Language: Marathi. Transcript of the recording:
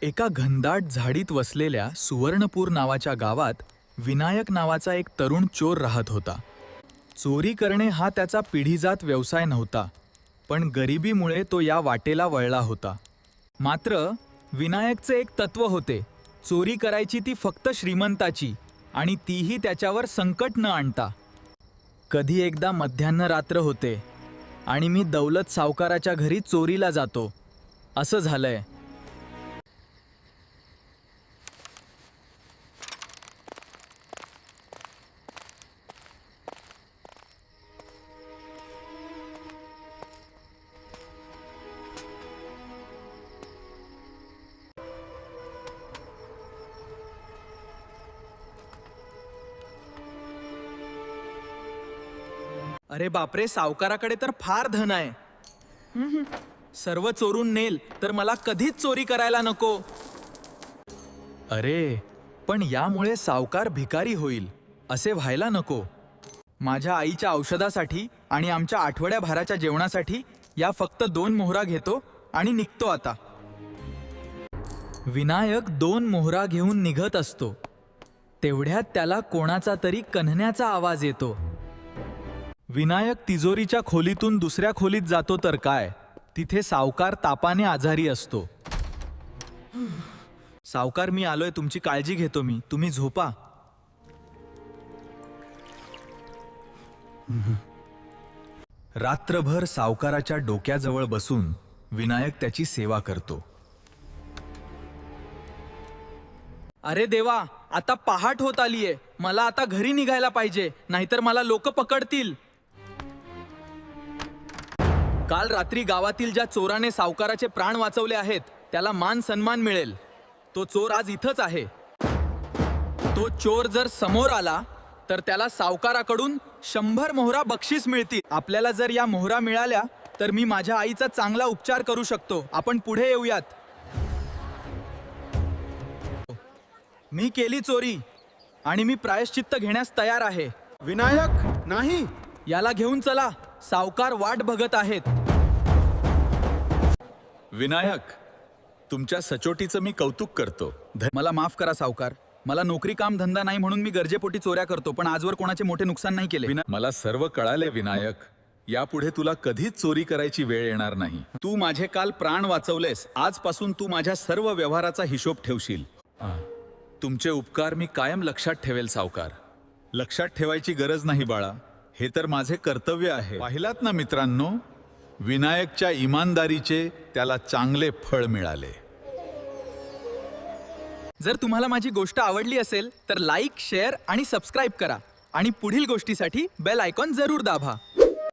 एका घनदाट झाडीत वसलेल्या सुवर्णपूर नावाच्या गावात विनायक नावाचा एक तरुण चोर राहत होता. चोरी करणे हा त्याचा पिढीजात व्यवसाय नव्हता, पण गरिबीमुळे तो या वाटेला वळला होता. मात्र विनायकचे एक तत्व होते, चोरी करायची ती फक्त श्रीमंताची, आणि तीही त्याच्यावर संकट न आणता. कधी एकदा मध्यान्ह रात्र होते आणि मी दौलत सावकाराच्या घरी चोरीला जातो. असं झालंय. अरे बापरे, सावकाराकडे तर फार धन आहे. सर्व चोरून नेल तर मला कधीच चोरी करायला नको. अरे पण यामुळे सावकार भिकारी होईल, असे व्हायला नको. माझ्या आईच्या औषधासाठी आणि आमच्या आठवड्याभराच्या जेवणासाठी या फक्त 2 मोहरा घेतो आणि निघतो आता. विनायक 2 मोहरा घेऊन निघत असतो. तेवढ्यात त्याला कोणाचा तरी कण्हण्याचा आवाज येतो. विनायक तिजोरीच्या खोलीतून दुसऱ्या खोलीत जातो तर काय, तिथे सावकार तापाने आजारी असतो. सावकार, मी आलोय, तुमची काळजी घेतो मी, तुम्ही झोपा. रात्रभर सावकाराच्या डोक्याजवळ बसून विनायक त्याची सेवा करतो. अरे देवा, आता पहाट होत आलीये, मला आता घरी निघायला पाहिजे, नाहीतर मला लोक पकडतील. काल रात्री गावातील ज्या चोराने सावकाराचे प्राण वाचवले आहेत त्याला मान सन्मान मिळेल. तो चोर आज इथंच आहे. तो चोर जर समोर आला तर त्याला सावकाराकडून 100 मोहरा बक्षीस मिळतील. आपल्याला जर या मोहरा मिळाल्या तर मी माझ्या आईचा चांगला उपचार करू शकतो. आपण पुढे येऊयात. मी केली चोरी आणि मी प्रायश्चित्त घेण्यास तयार आहे. विनायक, नाही. याला घेऊन चला, सावकार वाट बघत आहेत. विनायक, तुमच्या सचोटीचं मी कौतुक करतो. मला माफ करा सावकार, मला नोकरी काम धंदा नाही म्हणून मी गरजेपोटी चोऱ्या करतो, पण आजवर कोणाचे मोठे नुकसान नाही केले. मला सर्व कळाले विनायक. यापुढे तुला कधीच चोरी करायची वेळ येणार नाही. तू माझे काल प्राण वाचवलेस, आजपासून तू माझ्या सर्व व्यवहाराचा हिशोब ठेवशील. तुमचे उपकार मी कायम लक्षात ठेवेल सावकार. लक्षात ठेवायची गरज नाही बाळा, हे तर माझे कर्तव्य आहे. पाहिलात ना मित्रांनो, विनायकच्या इमानदारीचे त्याला चांगले फळ मिळाले. जर तुम्हाला माझी गोष्ट आवडली असेल तर लाईक, शेअर आणि सबस्क्राईब करा, आणि पुढील गोष्टीसाठी बेल आयकॉन जरूर दाबा.